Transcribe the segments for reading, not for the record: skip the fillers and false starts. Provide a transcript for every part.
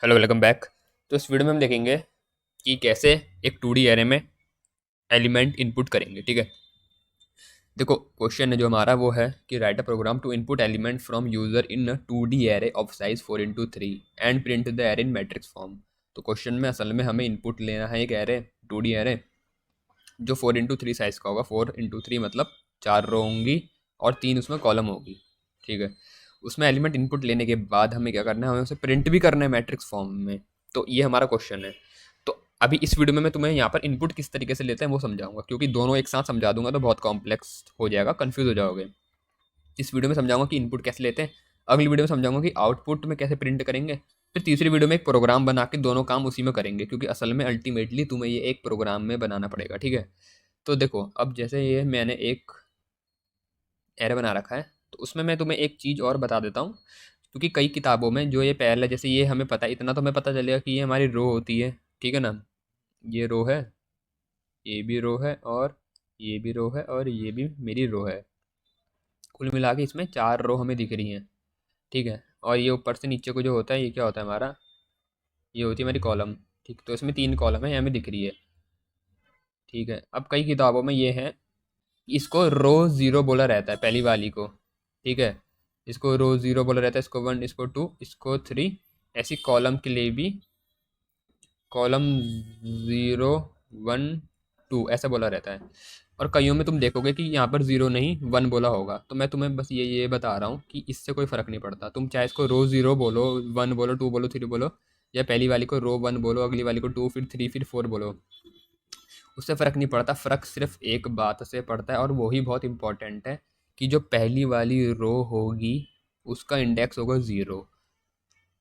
Hello, welcome back. तो इस video में हम देखेंगे कि कैसे एक 2D एरे में एलिमेंट इनपुट करेंगे। ठीक है, देखो क्वेश्चन जो हमारा वो है कि write a program to input element from user in a 2D array of size 4x3 and print the array in matrix form. तो क्वेश्चन में असल में हमें इनपुट लेना है एक एरे 2D एरे जो 4x3 साइज का होगा। 4x3 मतलब 4 रो होंगी और 3 उसमें कॉलम होगी। ठीक है, उसमें एलिमेंट इनपुट लेने के बाद हमें क्या करना है, हमें उसे प्रिंट भी करना है मैट्रिक्स फॉर्म में। तो ये हमारा क्वेश्चन है। तो अभी इस वीडियो में मैं तुम्हें यहाँ पर इनपुट किस तरीके से लेते हैं वो समझाऊंगा, क्योंकि दोनों एक साथ समझा दूंगा तो बहुत कॉम्प्लेक्स हो जाएगा, कंफ्यूज हो जाओगे। इस वीडियो में समझाऊंगा कि इनपुट कैसे लेते हैं, अगली वीडियो में समझाऊंगा कि आउटपुट में कैसे प्रिंट करेंगे, फिर तीसरी वीडियो में एक प्रोग्राम बना के दोनों काम उसी में करेंगे, क्योंकि असल में अल्टीमेटली तुम्हें ये एक प्रोग्राम में बनाना पड़ेगा। ठीक है, तो देखो अब जैसे ये मैंने एक एरे बना रखा है, तो उसमें मैं तुम्हें एक चीज़ और बता देता हूँ। क्योंकि कई किताबों में जो ये पहले, जैसे ये हमें पता है, इतना तो हमें पता चलेगा कि ये हमारी रो होती है। ठीक है ना, ये रो है, ये भी रो है, और ये भी रो है, और ये भी मेरी रो है। कुल मिला के इसमें 4 रो हमें दिख रही हैं। ठीक है, और ये ऊपर से नीचे को जो होता है, ये क्या होता है हमारा, ये होती है हमारी कॉलम। ठीक, तो इसमें 3 कॉलम है, ये हमें दिख रही है। ठीक है, अब कई किताबों में ये है, इसको रो ज़ीरो बोला रहता है पहली वाली को। ठीक है, इसको रो ज़ीरो बोला रहता है, इसको 1, इसको 2, इसको 3। ऐसी कॉलम के लिए भी कॉलम 0 1 2 ऐसा बोला रहता है। और कईयों में तुम देखोगे कि यहाँ पर 0 नहीं 1 बोला होगा। तो मैं तुम्हें बस ये बता रहा हूँ कि इससे कोई फ़र्क नहीं पड़ता, तुम चाहे इसको रो ज़ीरो बोलो, 1 बोलो, 2 बोलो, 3 बोलो, या पहली वाली को रो 1 बोलो, अगली वाली को 2, फिर 3, फिर 4 बोलो, उससे फ़र्क नहीं पड़ता। फ़र्क सिर्फ एक बात से पड़ता है, और वही बहुत इंपॉर्टेंट है, कि जो पहली वाली रो होगी उसका इंडेक्स होगा 0।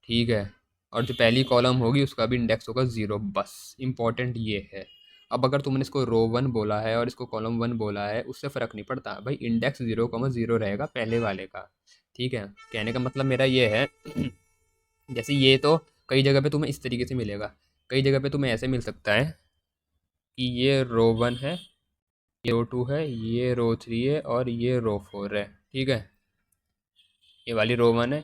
ठीक है, और जो पहली कॉलम होगी उसका भी इंडेक्स होगा 0। बस इंपॉर्टेंट ये है। अब अगर तुमने इसको रो 1 बोला है और इसको कॉलम 1 बोला है, उससे फ़र्क नहीं पड़ता भाई, इंडेक्स 0,0 रहेगा पहले वाले का। ठीक है, कहने का मतलब मेरा ये है जैसे ये तो कई जगह पे तुम्हें इस तरीके से मिलेगा, कई जगह पे तुम्हें ऐसे मिल सकता है कि ये रो 1 है, ये रो 2 है, ये रो 3 है, और ये रो 4 है। ठीक है, ये वाली रो 1 है,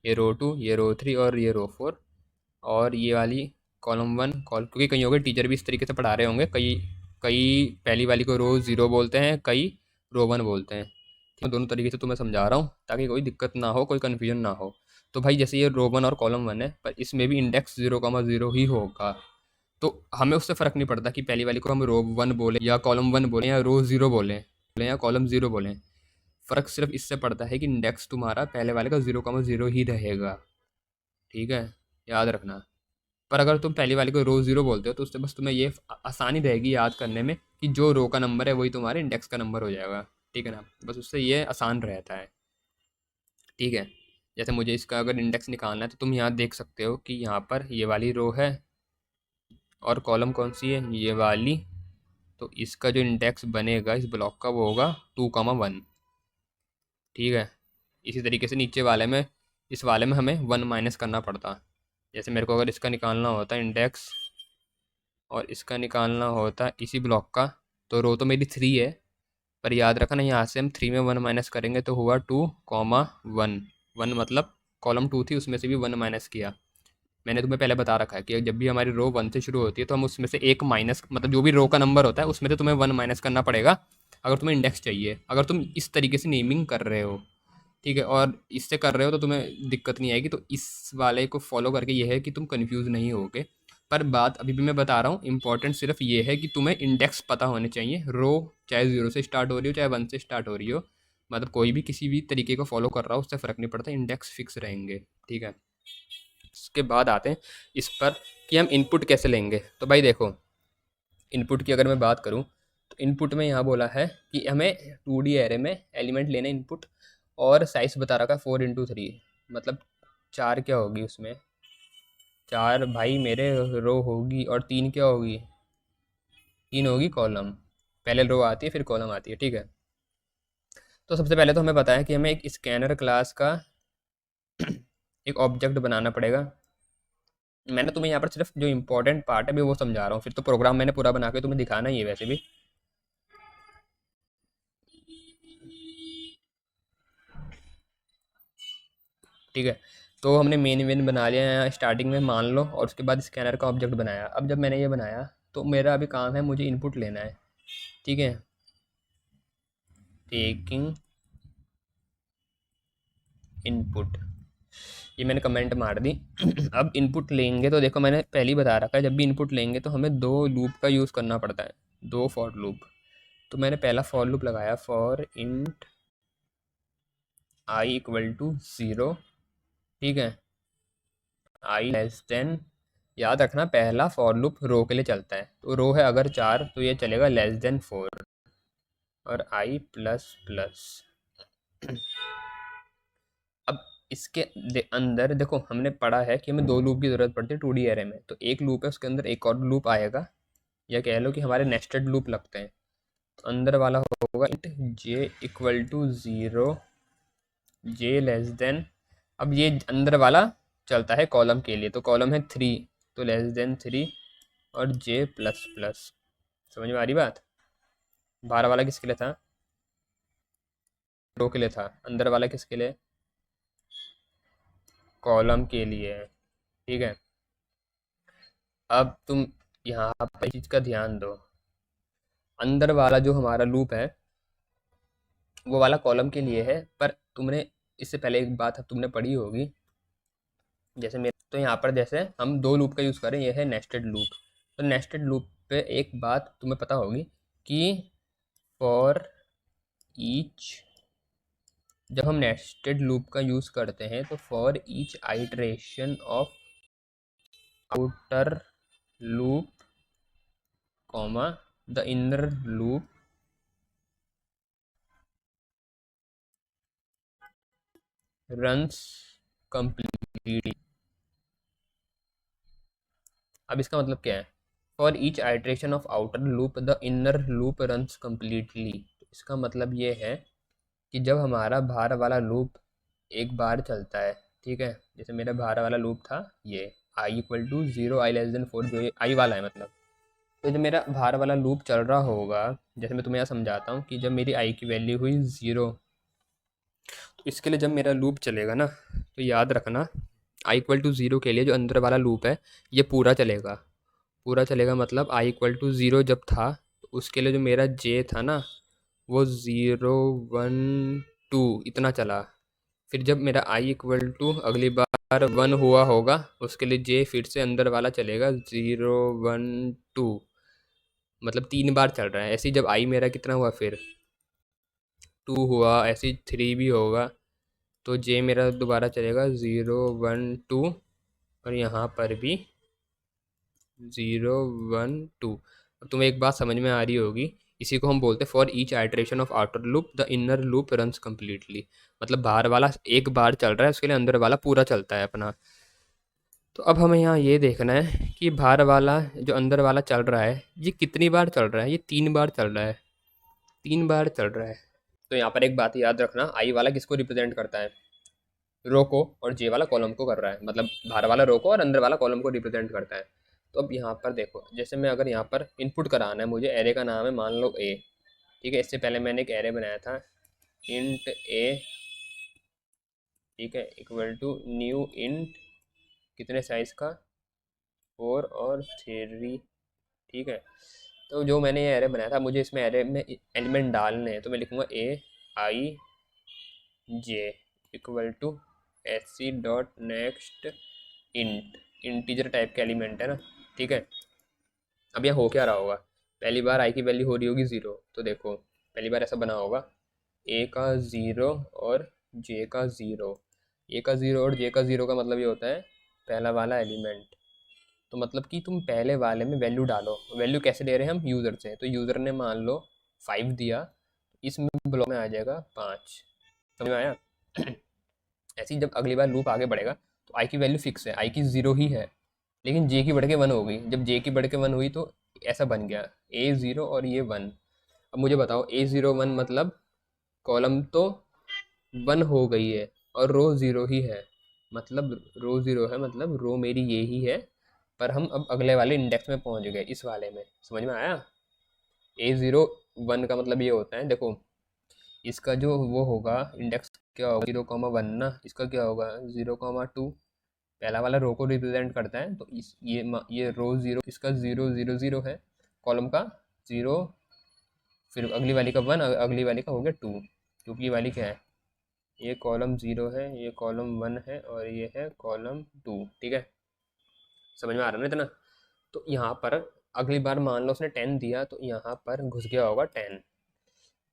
ये रो 2, ये रो 3, और ये रो 4। और ये वाली कॉलम 1 क्योंकि कई होंगे टीचर भी इस तरीके से पढ़ा रहे होंगे, कई कई पहली वाली को रो 0 बोलते हैं, कई रो 1 बोलते हैं। मैं दोनों तरीके से तुम्हें समझा रहा हूँ ताकि कोई दिक्कत ना हो, कोई कन्फ्यूजन ना हो। तो भाई जैसे ये रो 1 और कॉलम 1 है, पर इसमें भी इंडेक्स 0,0 ही होगा। तो हमें उससे फ़र्क नहीं पड़ता कि पहली वाली को हम रो 1 बोलें या कॉलम 1 बोलें या रो 0 बोलें या कॉलम 0 बोलें। फ़र्क सिर्फ इससे पड़ता है कि इंडेक्स तुम्हारा पहले वाले का 0,0 ही रहेगा। ठीक है, याद रखना। पर अगर तुम पहली वाली को रो 0 बोलते हो, तो उससे बस तुम्हें ये आसानी रहेगी याद करने में कि जो रो का नंबर है वही तुम्हारे इंडेक्स का नंबर हो जाएगा। ठीक है ना, बस उससे ये आसान रहता है। ठीक है, जैसे मुझे इसका अगर इंडेक्स निकालना है, तो तुम यहाँ देख सकते हो कि यहाँ पर ये वाली रो है, और कॉलम कौन सी है, ये वाली। तो इसका जो इंडेक्स बनेगा इस ब्लॉक का, वो होगा 2,1। ठीक है, इसी तरीके से नीचे वाले में, इस वाले में हमें 1 माइनस करना पड़ता। जैसे मेरे को अगर इसका निकालना होता इंडेक्स, और इसका निकालना होता है इसी ब्लॉक का, तो रो तो मेरी 3 है, पर याद रखना यहाँ से हम 3 में 1 माइनस करेंगे तो हुआ 2,1। 1 मतलब कॉलम 2 थी, उसमें से भी 1 माइनस किया। मैंने तुम्हें पहले बता रखा है कि जब भी हमारी रो 1 से शुरू होती है, तो हम उसमें से एक माइनस, मतलब जो भी रो का नंबर होता है उसमें से तुम्हें 1 माइनस करना पड़ेगा, अगर तुम्हें इंडेक्स चाहिए। अगर तुम इस तरीके से नेमिंग कर रहे हो, ठीक है, और इससे कर रहे हो, तो तुम्हें दिक्कत नहीं आएगी। तो इस वाले को फॉलो करके ये है कि तुम कंफ्यूज नहीं होगे। पर बात अभी भी मैं बता रहा हूँ, इंपॉर्टेंट सिर्फ ये है कि तुम्हें इंडेक्स पता होने चाहिए। रो चाहे 0 से स्टार्ट हो रही हो, चाहे 1 से स्टार्ट हो रही हो, मतलब कोई भी किसी भी तरीके को फॉलो कर रहा हो, उससे फ़र्क नहीं पड़ता, इंडेक्स फिक्स रहेंगे। ठीक है, इसके बाद आते हैं इस पर कि हम इनपुट कैसे लेंगे। तो भाई देखो, इनपुट की अगर मैं बात करूँ, तो इनपुट में यहाँ बोला है कि हमें 2D एरे में एलिमेंट लेना इनपुट, और साइज बता रखा है 4x3, मतलब 4 क्या होगी उसमें, 4 भाई मेरे रो होगी, और 3 क्या होगी, 3 होगी कॉलम। पहले रो आती है फिर कॉलम आती है। ठीक है, तो सबसे पहले तो हमें पता है कि हमें एक स्कैनर क्लास का एक ऑब्जेक्ट बनाना पड़ेगा। मैंने तुम्हें यहाँ पर सिर्फ जो इंपॉर्टेंट पार्ट है मैं वो समझा रहा हूँ, फिर तो प्रोग्राम मैंने पूरा बना के तुम्हें दिखाना ही है वैसे भी। ठीक है, तो हमने मेन इवेंट बना लिया है स्टार्टिंग में मान लो, और उसके बाद स्कैनर का ऑब्जेक्ट बनाया। अब जब मैंने ये बनाया तो मेरा अभी काम है, मुझे इनपुट लेना है, ठीक है। टेकिंग इनपुट, ये मैंने कमेंट मार दी। अब इनपुट लेंगे तो देखो मैंने पहले ही बता रखा है, जब भी इनपुट लेंगे तो हमें दो लूप का यूज़ करना पड़ता है, दो फॉर लूप। तो मैंने पहला फॉर लूप लगाया, for int I equal to 0, ठीक है, आई लेस देन, याद रखना पहला फॉर लूप रो के लिए चलता है, तो रो है अगर 4 तो ये चलेगा लेस देन 4, और आई प्लस प्लस। अब इसके अंदर देखो हमने पढ़ा है कि हमें दो लूप की ज़रूरत पड़ती है 2D एरे में, तो एक लूप है उसके अंदर एक और लूप आएगा, या कह लो कि हमारे नेस्टेड लूप लगते हैं। तो अंदर वाला होगा int J equal to 0, J less than, अब ये अंदर वाला चलता है कॉलम के लिए, तो कॉलम है 3, तो लेस देन 3, और जे प्लस प्लस। समझ में आ रही बात? बाहर वाला किसके लिए था? रो के लिए था। अंदर वाला किसके लिए? कॉलम के लिए, ठीक है। अब तुम यहाँ पर चीज़ का ध्यान दो, अंदर वाला जो हमारा लूप है वो वाला कॉलम के लिए है, पर तुमने इससे पहले एक बात अब तुमने पढ़ी होगी, जैसे मेरे तो यहाँ पर जैसे हम दो लूप का यूज़ करें, ये है नेस्टेड लूप। तो नेस्टेड लूप पे एक बात तुम्हें पता होगी कि फॉर ईच, जब हम नेस्टेड लूप का यूज़ करते हैं तो for each iteration of outer loop comma the inner loop runs completely. अब इसका मतलब क्या है? For each iteration of outer loop the inner loop runs completely. तो इसका मतलब ये है कि जब हमारा बाहर वाला लूप एक बार चलता है, ठीक है, जैसे मेरा बाहर वाला लूप था ये I equal to 0 I less than 4, जो ये आई वाला है मतलब, तो जब मेरा बाहर वाला लूप चल रहा होगा, जैसे मैं तुम्हें यहाँ समझाता हूँ कि जब मेरी आई की वैल्यू हुई 0, तो इसके लिए जब मेरा लूप चलेगा ना, तो याद रखना आई इक्वल टू 0 के लिए जो अंदर वाला लूप है ये पूरा चलेगा। पूरा चलेगा मतलब आई इक्वल टू 0 जब था तो उसके लिए जो मेरा जे था ना वो 0 1 2 इतना चला। फिर जब मेरा आई इक्वल टू अगली बार 1 हुआ होगा उसके लिए जे फिर से अंदर वाला चलेगा 0 1 2, मतलब 3 बार चल रहा है। ऐसे ही जब आई मेरा कितना हुआ फिर 2 हुआ, ऐसे ही 3 भी होगा, तो जे मेरा दोबारा चलेगा 0 1 2, और यहाँ पर भी 0 1 2। अब तुम्हें एक बात समझ में आ रही होगी, इसी को हम बोलते हैं for each iteration of outer loop the inner loop runs completely, मतलब बाहर वाला एक बार चल रहा है उसके लिए अंदर वाला पूरा चलता है अपना। तो अब हमें यहाँ ये देखना है कि बाहर वाला जो अंदर वाला चल रहा है ये कितनी बार चल रहा है, ये 3 बार चल रहा है, 3 बार चल रहा है। तो यहाँ पर एक बात याद रखना, आई वाला किसको रिप्रेजेंट करता है? रो को, और जे वाला कॉलम को कर रहा है, मतलब बाहर वाला रो को और अंदर वाला कॉलम को रिप्रेजेंट करता है। तो अब यहाँ पर देखो, जैसे मैं अगर यहाँ पर इनपुट कराना है मुझे, एरे का नाम है मान लो ए, ठीक है, इससे पहले मैंने एक एरे बनाया था इंट ए, ठीक है, इक्वल टू न्यू इंट कितने साइज़ का 4 और 3, ठीक है। तो जो मैंने ये एरे बनाया था मुझे इसमें एरे में एलिमेंट डालने हैं, तो मैं लिखूँगा A I J equal to H C dot next int, integer type का एलिमेंट है ना, ठीक है। अब यह हो क्या रहा होगा, पहली बार आई की वैल्यू हो रही होगी 0, तो देखो पहली बार ऐसा बना होगा ए का 0 और जे का 0, ए का 0 और जे का 0 का मतलब ये होता है पहला वाला एलिमेंट। तो मतलब कि तुम पहले वाले में वैल्यू डालो, वैल्यू कैसे ले रहे हैं हम? यूज़र से, तो यूज़र ने मान लो 5 दिया, इसमें ब्लॉक में आ जाएगा 5। समझ में आया? ऐसे ही जब अगली बार लूप आगे बढ़ेगा तो आई की वैल्यू फिक्स है, आई की 0 ही है, लेकिन जे की बढ़ के 1 हो गई। जब जे की बढ़ के 1 हुई तो ऐसा बन गया ए 0 और ये 1। अब मुझे बताओ ए 0 1 मतलब कॉलम तो 1 हो गई है और रो 0 ही है, मतलब रो 0 है, मतलब रो मेरी ये ही है, पर हम अब अगले वाले इंडेक्स में पहुंच गए इस वाले में। समझ में आया? ए 0 1 का मतलब ये होता है, देखो इसका जो वो होगा इंडेक्स क्या होगा 0,1 ना, इसका क्या होगा 0,2, पहला वाला रो को रिप्रेजेंट करता है, तो ये रो 0, इसका 0 0 0 है, कॉलम का 0, फिर अगली वाली का 1, अगली वाली का हो गया 2, क्योंकि ये वाली क्या है, ये कॉलम 0 है, ये कॉलम 1 है, और ये है कॉलम 2। ठीक है, समझ में आ रहा है ना इतना। तो यहाँ पर अगली बार मान लो उसने 10 दिया, तो यहाँ पर घुस गया होगा 10।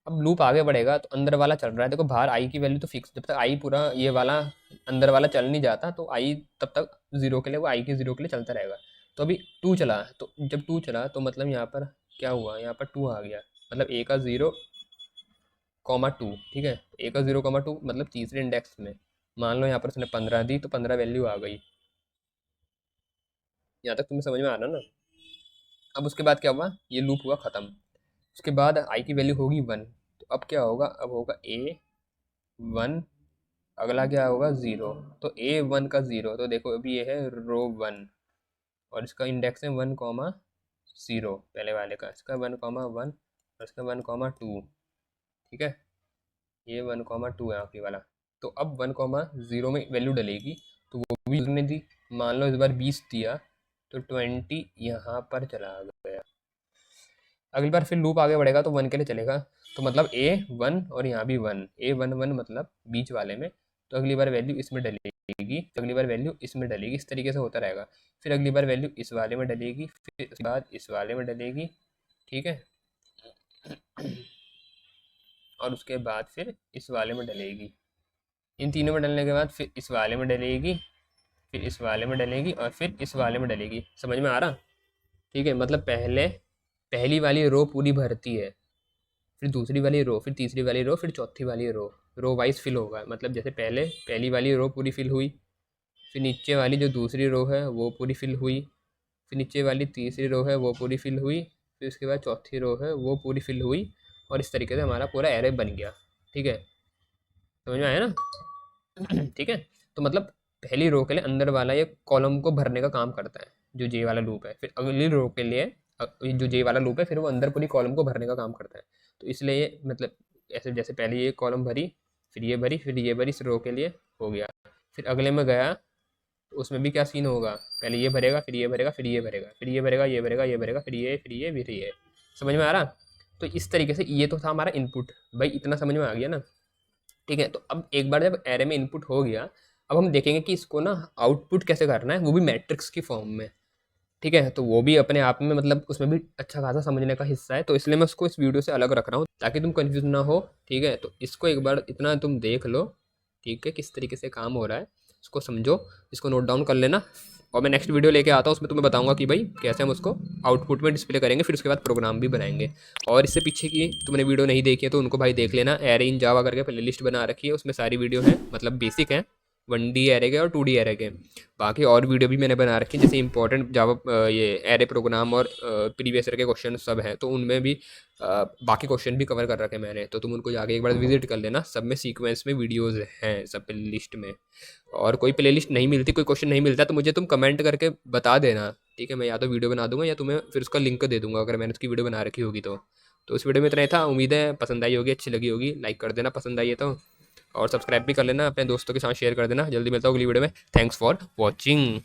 अब लूप आगे बढ़ेगा तो अंदर वाला चल रहा है, देखो बाहर आई की वैल्यू तो फिक्स, जब तक आई पूरा ये वाला अंदर वाला चल नहीं जाता तो आई तब तक 0 के लिए, वो आई के 0 के लिए चलता रहेगा। तो अभी 2 चला, तो जब 2 चला तो मतलब यहाँ पर क्या हुआ, यहाँ पर 2 आ गया, मतलब ए का 0,2। ठीक है, ए का 0,2 मतलब तीसरे इंडेक्स में मान लो यहाँ पर उसने 15 दी, तो 15 वैल्यू आ गई। यहाँ तक तुम्हें समझ में आ रहा ना। अब उसके बाद क्या हुआ, ये लूप हुआ ख़त्म। उसके बाद आई की वैल्यू होगी 1, तो अब क्या होगा, अब होगा A1, अगला क्या होगा 0, तो A1 का 0, तो देखो अभी ये है रो 1 और इसका इंडेक्स है 1,0, पहले वाले का, इसका 1,1 और इसका 1,2। ठीक है, ये 1,2 है आखिरी वाला। तो अब 1,0 में वैल्यू डलेगी, तो वो भी उसने दी, मान लो इस बार 20 दिया, तो 20 यहाँ पर चला गया। अगली बार फिर लूप आगे बढ़ेगा तो 1 के लिए चलेगा, तो मतलब A1 और यहाँ भी 1, A11 मतलब बीच वाले में, तो अगली बार वैल्यू इसमें डलेगी, तो अगली बार वैल्यू इसमें डलेगी, इस तरीके से होता रहेगा। फिर अगली बार वैल्यू इस वाले में डलेगी, फिर उसके बाद इस वाले में डलेगी। ठीक है, और उसके बाद फिर इस वाले में डलेगी, इन तीनों में डलने के बाद फिर इस वाले में डलेगी, फिर इस वाले में डलेगी, और फिर इस वाले में डलेगी। समझ में आ रहा। ठीक है, मतलब पहली वाली रो पूरी भरती है, फिर दूसरी वाली रो, फिर तीसरी वाली रो, फिर चौथी वाली रो वाइज फिल होगा। मतलब जैसे पहली वाली रो पूरी फिल हुई, फिर नीचे वाली जो दूसरी रो है वो पूरी फिल हुई, फिर नीचे वाली तीसरी रो है वो पूरी फिल हुई, फिर उसके बाद चौथी रो है वो पूरी फिल हुई, और इस तरीके से हमारा पूरा एरे बन गया। ठीक है, समझ में आया ना। ठीक है, तो मतलब पहली रो के लिए अंदर वाला ये कॉलम को भरने का काम करता है, जो जे वाला लूप है, फिर अगली रो के लिए जो जे वाला लूप है फिर वो अंदर पूरी कॉलम को भरने का काम करता है। तो इसलिए ये मतलब ऐसे जैसे पहले ये कॉलम भरी, फिर ये भरी, फिर ये भरी, इस रो के लिए हो गया। फिर अगले में गया तो उसमें भी क्या सीन होगा, पहले ये भरेगा, फिर ये भरेगा, फिर ये भरेगा, फिर ये भरेगा, ये भरेगा, ये भरेगा, फिर ये, फिर ये, फिर ये। समझ में आ रहा। तो इस तरीके से ये तो था हमारा इनपुट, भाई इतना समझ में आ गया ना। ठीक है, तो अब एक बार जब एरे में इनपुट हो गया, अब हम देखेंगे कि इसको ना आउटपुट कैसे करना है, वो भी मैट्रिक्स की फॉर्म में। ठीक है, तो वो भी अपने आप में मतलब उसमें भी अच्छा खासा समझने का हिस्सा है, तो इसलिए मैं उसको इस वीडियो से अलग रख रहा हूँ ताकि तुम कंफ्यूज ना हो। ठीक है, तो इसको एक बार इतना तुम देख लो, ठीक है, किस तरीके से काम हो रहा है, इसको समझो, इसको नोट डाउन कर लेना, और मैं नेक्स्ट वीडियो लेके आता हूँ, उसमें तुम्हें बताऊंगा कि भाई कैसे हम उसको आउटपुट में डिस्प्ले करेंगे, फिर उसके बाद प्रोग्राम भी बनाएंगे। और इससे पीछे की तुमने वीडियो नहीं देखी है तो उनको भाई देख लेना, एरे इन जावा करके प्ले लिस्ट बना रखी है, उसमें सारी वीडियो है, मतलब बेसिक है, 1D एरे के और 2D एरे के। बाकी और वीडियो भी मैंने बना रखी है, जैसे इंपॉर्टेंट जावा ये एरे प्रोग्राम और प्रीवियस ईयर के क्वेश्चन सब हैं, तो उनमें भी बाकी क्वेश्चन भी कवर कर रखे मैंने, तो तुम उनको जाके एक बार विजिट कर लेना, सब में सीक्वेंस में वीडियोज़ हैं सब प्ले लिस्ट में। और कोई प्ले लिस्ट नहीं मिलती, कोई क्वेश्चन नहीं मिलता, तो मुझे तुम कमेंट करके बता देना। ठीक है, मैं या तो वीडियो बना दूंगा या तुम्हें फिर उसका लिंक दे दूंगा अगर मैंने उसकी वीडियो बना रखी होगी तो इस वीडियो में इतना ही था, उम्मीद है पसंद आई होगी, अच्छी लगी होगी, लाइक कर देना पसंद आई है तो, और सब्सक्राइब भी कर लेना, अपने दोस्तों के साथ शेयर कर देना। जल्दी मिलता हूँ अगली वीडियो में, थैंक्स फॉर वॉचिंग।